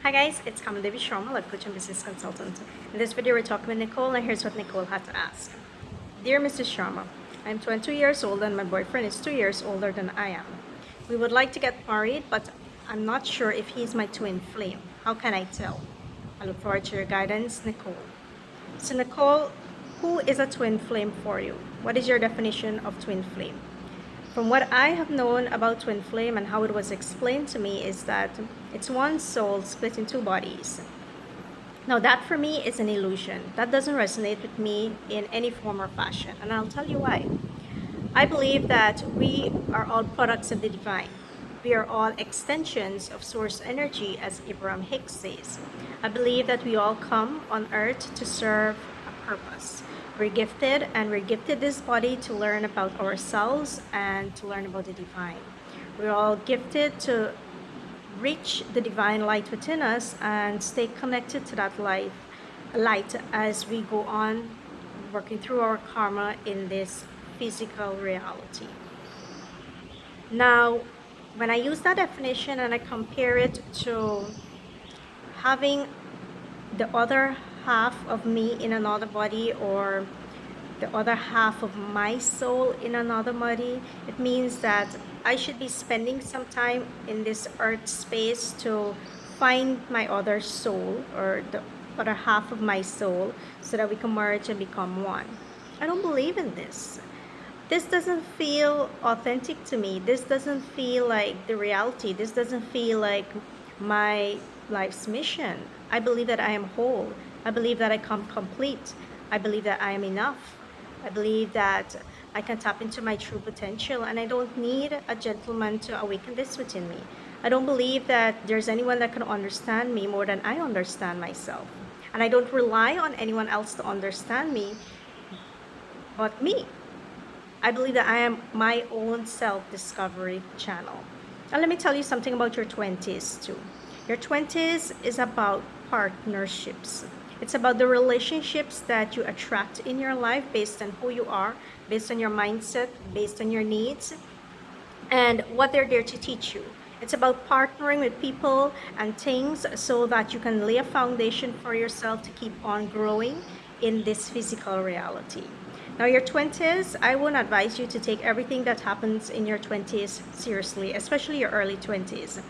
Hi guys, it's Kamala Devi Sharma, life coach and business consultant. In this video, we're talking with Nicole, and here's what Nicole had to ask. Dear Mrs. Sharma, I'm 22 years old and my boyfriend is 2 years older than I am. We would like to get married, but I'm not sure if he's my twin flame. How can I tell? I look forward to your guidance, Nicole. So Nicole, who is a twin flame for you? What is your definition of twin flame? From what I have known about twin flame and how it was explained to me is that it's one soul split in two bodies. Now that for me is an illusion. That doesn't resonate with me in any form or fashion, and I'll tell you why. I believe that we are all products of the divine. We are all extensions of source energy, as Abraham Hicks says. I believe that we all come on earth to serve a purpose. We're gifted, and we're gifted this body to learn about ourselves and to learn about the divine. We're all gifted to reach the divine light within us and stay connected to that light as we go on working through our karma in this physical reality. Now, when I use that definition and I compare it to having the other half of me in another body, or the other half of my soul in another body, it means that I should be spending some time in this earth space to find my other soul, or the other half of my soul, so that we can merge and become one. I don't believe in this. This doesn't feel authentic to me. This doesn't feel like the reality. This doesn't feel like my life's mission. I believe that I am whole. I believe that I come complete. I believe that I am enough. I believe that I can tap into my true potential, and I don't need a gentleman to awaken this within me. I don't believe that there's anyone that can understand me more than I understand myself. And I don't rely on anyone else to understand me but me. I believe that I am my own self-discovery channel. And let me tell you something about your 20s too. Your 20s is about partnerships. It's about the relationships that you attract in your life based on who you are, based on your mindset, based on your needs, and what they're there to teach you. It's about partnering with people and things so that you can lay a foundation for yourself to keep on growing in this physical reality. Now, your 20s, I won't advise you to take everything that happens in your 20s seriously, especially your early 20s.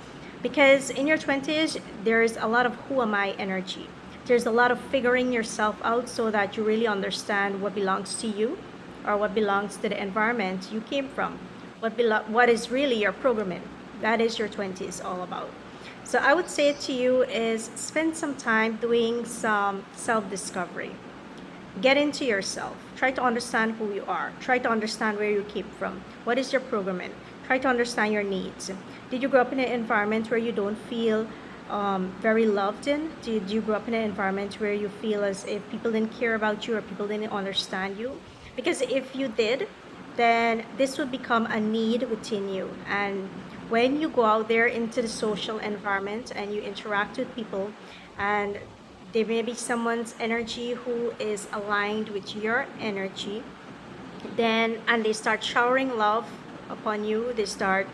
Because in your 20s, there's a lot of who am I energy. There's a lot of figuring yourself out so that you really understand what belongs to you, or what belongs to the environment you came from, what is really your programming. That is your 20s all about. So I would say to you is spend some time doing some self-discovery. Get into yourself. Try to understand who you are. Try to understand where you came from. What is your programming? Try to understand your needs. Did you grow up in an environment where you don't feel very loved in? Did you grow up in an environment where you feel as if people didn't care about you or people didn't understand you? Because if you did, then this would become a need within you. And when you go out there into the social environment and you interact with people, and there may be someone's energy who is aligned with your energy, then and they start showering love upon you, they start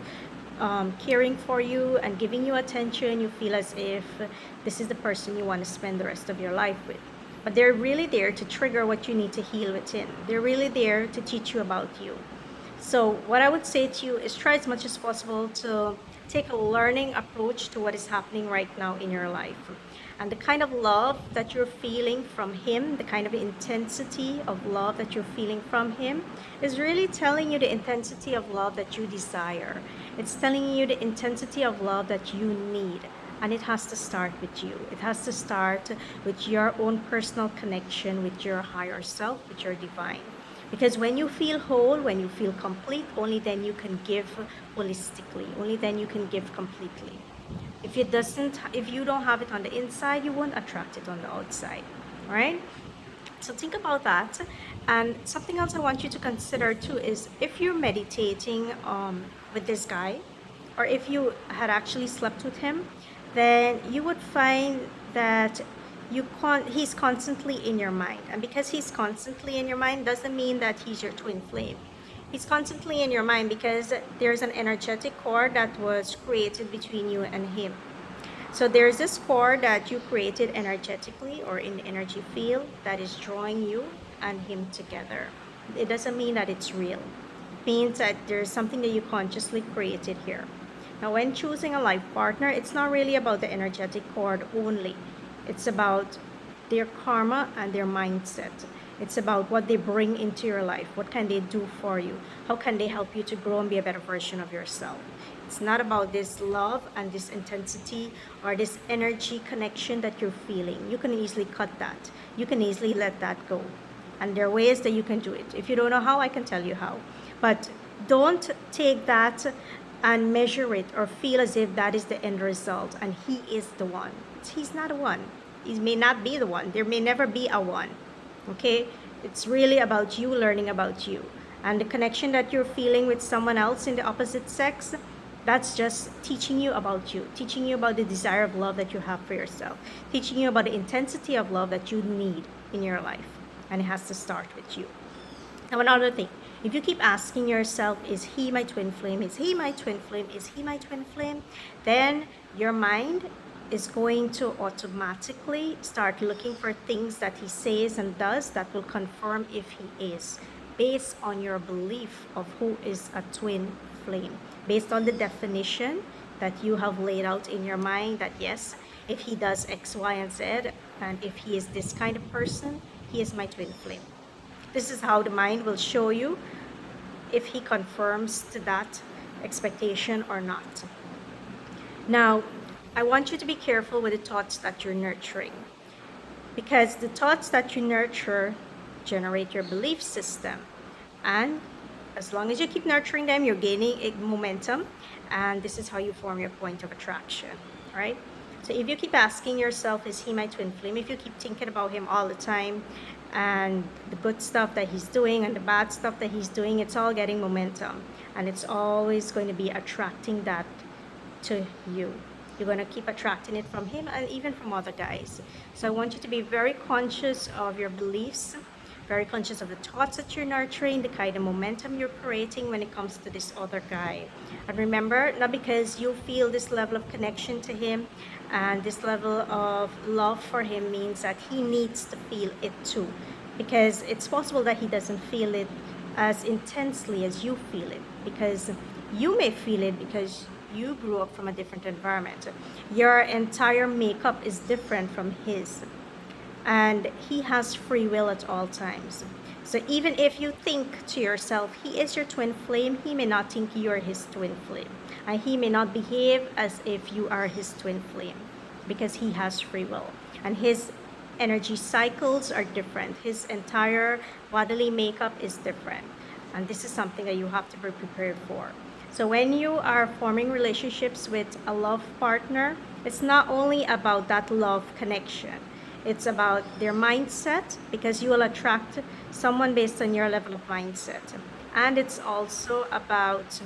caring for you and giving you attention, you feel as if this is the person you want to spend the rest of your life with. But they're really there to trigger what you need to heal within. They're really there to teach you about you. So what I would say to you is try as much as possible to take a learning approach to what is happening right now in your life. And the kind of love that you're feeling from him, the kind of intensity of love that you're feeling from him, is really telling you the intensity of love that you desire. It's telling you the intensity of love that you need. And it has to start with you. It has to start with your own personal connection with your higher self, with your divine. Because when you feel whole, when you feel complete, only then you can give holistically. Only then you can give completely. If you don't have it on the inside, you won't attract it on the outside. All right? So think about that. And something else I want you to consider too is if you're meditating with this guy, or if you had actually slept with him, then you would find that he's constantly in your mind. And because he's constantly in your mind doesn't mean that he's your twin flame. He's constantly in your mind because there's an energetic cord that was created between you and him. So there's this cord that you created energetically or in the energy field that is drawing you and him together. It doesn't mean that it's real. It means that there's something that you consciously created here. Now, when choosing a life partner, it's not really about the energetic cord only. It's about their karma and their mindset. It's about what they bring into your life. What can they do for you? How can they help you to grow and be a better version of yourself? It's not about this love and this intensity or this energy connection that you're feeling. You can easily cut that. You can easily let that go. And there are ways that you can do it. If you don't know how, I can tell you how. But don't take that and measure it or feel as if that is the end result and he is the one. He's not a one. He may not be the one. There may never be a one. Okay? It's really about you learning about you. And the connection that you're feeling with someone else in the opposite sex, that's just teaching you about you, teaching you about the desire of love that you have for yourself, teaching you about the intensity of love that you need in your life. And it has to start with you. Now, another thing, if you keep asking yourself, is he my twin flame? Is he my twin flame? Is he my twin flame? Then your mind is going to automatically start looking for things that he says and does that will confirm if he is, based on your belief of who is a twin flame, based on the definition that you have laid out in your mind that yes, if he does X, Y, and Z, and if he is this kind of person, he is my twin flame. This is how the mind will show you if he confirms to that expectation or not. Now, I want you to be careful with the thoughts that you're nurturing, because the thoughts that you nurture generate your belief system. And as long as you keep nurturing them, you're gaining momentum. And this is how you form your point of attraction, right? So if you keep asking yourself, is he my twin flame? If you keep thinking about him all the time and the good stuff that he's doing and the bad stuff that he's doing, it's all getting momentum. And it's always going to be attracting that to you. You're going to keep attracting it from him and even from other guys. So I want you to be very conscious of your beliefs, very conscious of the thoughts that you're nurturing, the kind of momentum you're creating when it comes to this other guy. And remember, not because you feel this level of connection to him and this level of love for him means that he needs to feel it too. Because it's possible that he doesn't feel it as intensely as you feel it. Because you may feel it because you grew up from a different environment. Your entire makeup is different from his. And he has free will at all times. So even if you think to yourself, he is your twin flame, he may not think you're his twin flame. And he may not behave as if you are his twin flame because he has free will. And his energy cycles are different. His entire bodily makeup is different. And this is something that you have to be prepared for. So when you are forming relationships with a love partner, it's not only about that love connection. It's about their mindset, because you will attract someone based on your level of mindset. And it's also about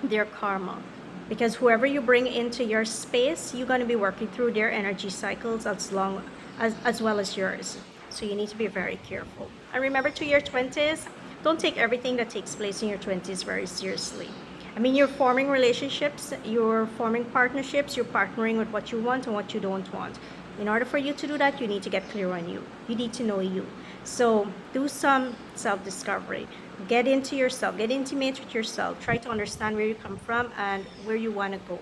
their karma, because whoever you bring into your space, you're going to be working through their energy cycles as well as yours. So you need to be very careful. And remember, to your 20s, don't take everything that takes place in your 20s very seriously. I mean, you're forming relationships, you're forming partnerships, you're partnering with what you want and what you don't want. In order for you to do that, you need to get clear on you. You need to know you. So do some self-discovery. Get into yourself. Get intimate with yourself. Try to understand where you come from and where you want to go.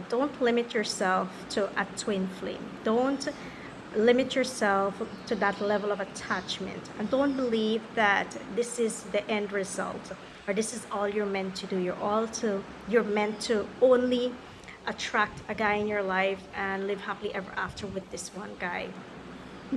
Don't limit yourself to a twin flame. Don't limit yourself to that level of attachment. And don't believe that this is the end result or this is all you're meant to do. You're meant to only attract a guy in your life and live happily ever after with this one guy.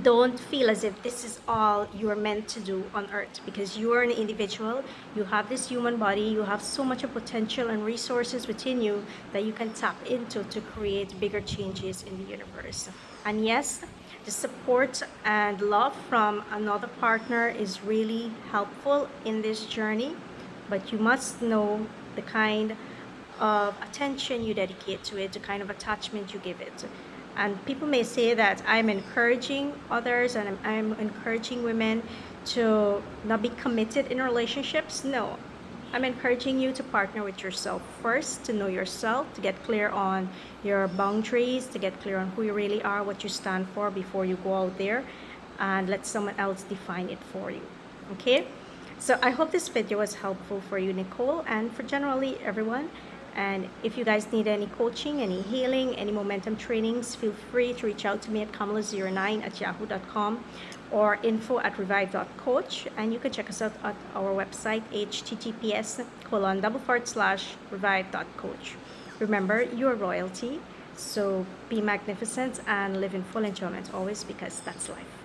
Don't feel as if this is all you're meant to do on earth, because you are an individual. You have this human body. You have so much of potential and resources within you that you can tap into to create bigger changes in the universe. And yes, the support and love from another partner is really helpful in this journey, but you must know the kind of attention you dedicate to it, the kind of attachment you give it. And people may say that I'm encouraging others and I'm encouraging women to not be committed in relationships. No, I'm encouraging you to partner with yourself first, to know yourself, to get clear on your boundaries, to get clear on who you really are, what you stand for before you go out there and let someone else define it for you. Okay? So I hope this video was helpful for you, Nicole, and for generally everyone. And if you guys need any coaching, any healing, any momentum trainings, feel free to reach out to me at kamala09@yahoo.com or info@revive.coach. And you can check us out at our website, https://revive.coach. Remember, you're royalty, so be magnificent and live in full enjoyment always, because that's life.